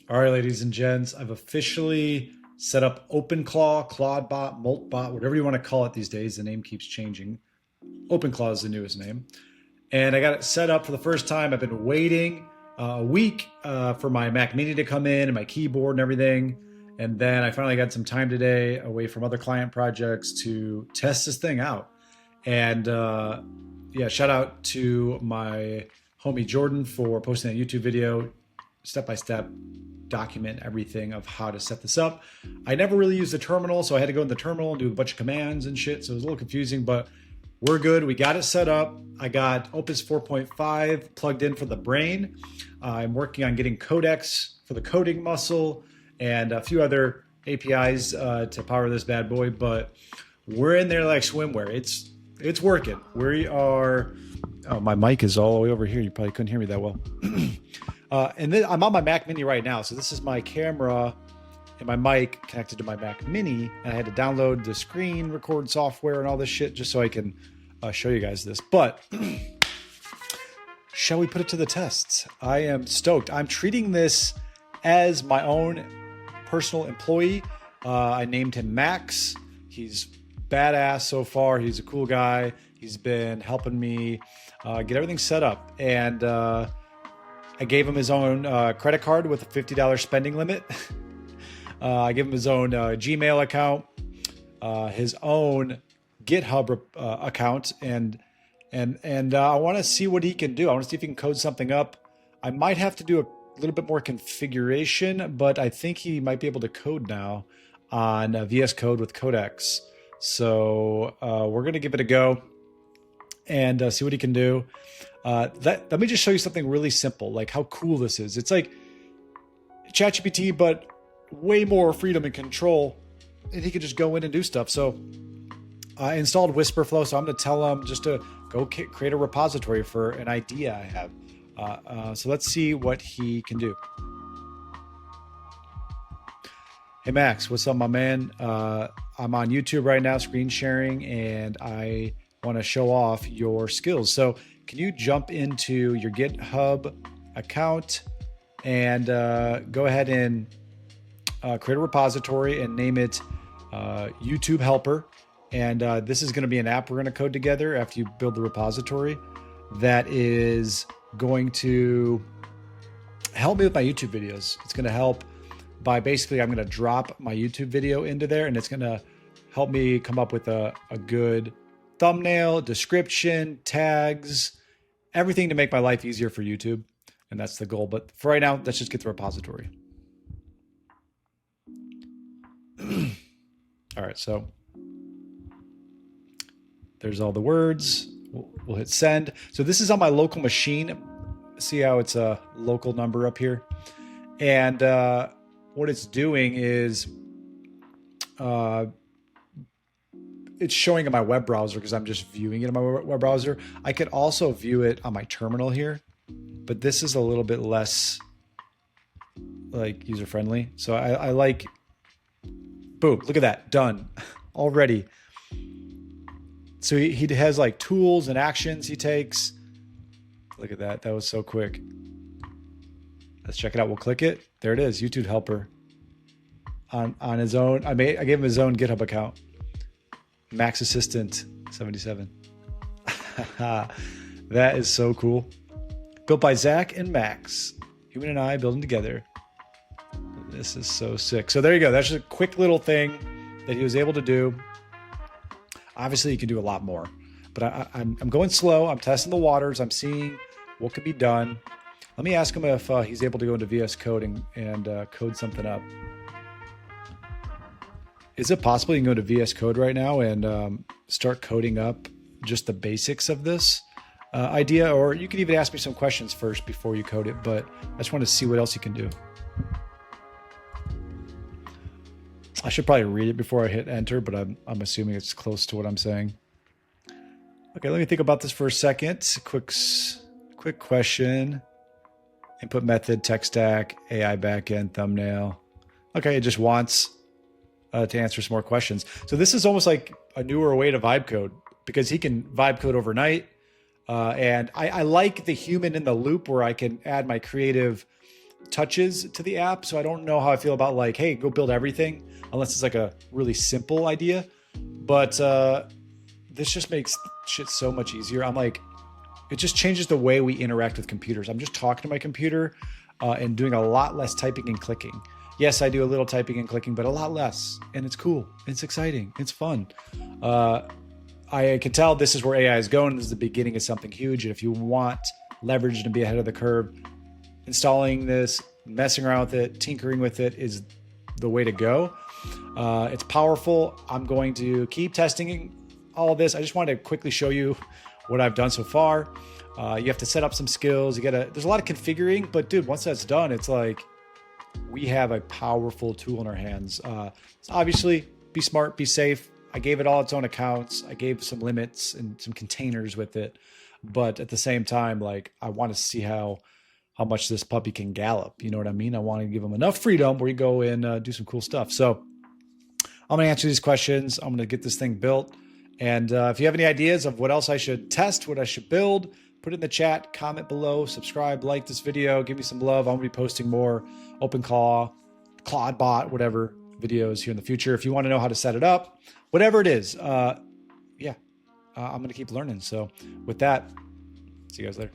All right, ladies and gents, I've officially set up OpenClaw, Clawbot, Moltbot, whatever you want to call it these days. The name keeps changing. OpenClaw is the newest name. And I got it set up for the first time. I've been waiting a week for my Mac Mini to come in and my keyboard and everything. And then I finally got some time today away from other client projects to test this thing out. And yeah, shout out to my homie Jordan for posting that YouTube video, step-by-step document everything of how to set this up. I never really used the terminal, so I had to go in the terminal and do a bunch of commands and shit. So it was a little confusing, but we're good. We got it set up. I got Opus 4.5 plugged in for the brain. I'm working on getting codecs for the coding muscle and a few other APIs to power this bad boy, but we're in there like swimwear. It's working. We are, oh, my mic is all the way over here. You probably couldn't hear me that well. And then I'm on my Mac Mini right now. So this is my camera and my mic connected to my Mac Mini. And I had to download the screen record software and all this shit just so I can show you guys this. But shall we put it to the test? I am stoked. I'm treating this as my own personal employee. I named him Max. He's badass so far. He's a cool guy. He's been helping me get everything set up. And I gave him his own credit card with a $50 spending limit. I gave him his own Gmail account, his own GitHub account, and I want to see what he can do. I want to see if he can code something up. I might have to do a little bit more configuration, but I think he might be able to code now on VS Code with codecs. So we're going to give it a go and see what he can do. Let me just show you something really simple, like how cool this is. It's like ChatGPT, but way more freedom and control, and he could just go in and do stuff. So I installed Whisperflow, so I'm going to tell him just to go create a repository for an idea I have. So let's see what he can do. Hey, Max, what's up, my man? I'm on YouTube right now, screen sharing, and I want to show off your skills. So can you jump into your GitHub account and go ahead and create a repository and name it YouTube Helper. And this is going to be an app we're going to code together after you build the repository that is going to help me with my YouTube videos. It's going to help by basically, I'm going to drop my YouTube video into there, and it's going to help me come up with a good thumbnail, description, tags, everything to make my life easier for YouTube. And that's the goal. But for right now, let's just get the repository. All right, so there's all the words. We'll hit send. So this is on my local machine. See how it's a local number up here? And what it's doing is it's showing in my web browser because I'm just viewing it in my web browser. I could also view it on my terminal here, but this is a little bit less like user-friendly. So I like, boom, look at that, done already. So he has like tools and actions he takes. Look at that, that was so quick. Let's check it out, we'll click it. There it is, YouTube Helper on his own. I gave him his own GitHub account. Max Assistant 77. That is so cool. Built by Zach and Max. Human and I building together. This is so sick. So there you go. That's just a quick little thing that he was able to do. Obviously, you can do a lot more. But I'm going slow. I'm testing the waters. I'm seeing what could be done. Let me ask him if he's able to go into VS Code and code something up. Is it possible you can go to VS Code right now and start coding up just the basics of this idea? Or you can even ask me some questions first before you code it, but I just want to see what else you can do. I should probably read it before I hit enter, but I'm assuming it's close to what I'm saying. Okay, let me think about this for a second. Quick question. Input method, tech stack, AI backend, thumbnail. Okay, it just wants to answer some more questions. So this is almost like a newer way to vibe code because he can vibe code overnight. And I like the human in the loop where I can add my creative touches to the app. So I don't know how I feel about like, hey, go build everything, unless it's like a really simple idea. But this just makes shit so much easier. I'm like, it just changes the way we interact with computers. I'm just talking to my computer and doing a lot less typing and clicking. Yes, I do a little typing and clicking, but a lot less. And it's cool. It's exciting. It's fun. I can tell this is where AI is going. This is the beginning of something huge. And if you want leverage to be ahead of the curve, installing this, messing around with it, tinkering with it is the way to go. It's powerful. I'm going to keep testing all of this. I just wanted to quickly show you what I've done so far. You have to set up some skills. There's a lot of configuring, but dude, once that's done, it's like we have a powerful tool in our hands. So obviously, be smart, be safe. I gave it all its own accounts. I gave some limits and some containers with it. But at the same time, like I want to see how much this puppy can gallop. You know what I mean? I want to give him enough freedom where you go and do some cool stuff. So I'm going to answer these questions. I'm going to get this thing built. And if you have any ideas of what else I should test, what I should build, put it in the chat, comment below, subscribe, like this video, give me some love. I'm going to be posting more OpenClaw, Clawbot, whatever videos here in the future. If you want to know how to set it up, whatever it is, I'm going to keep learning. So with that, see you guys later.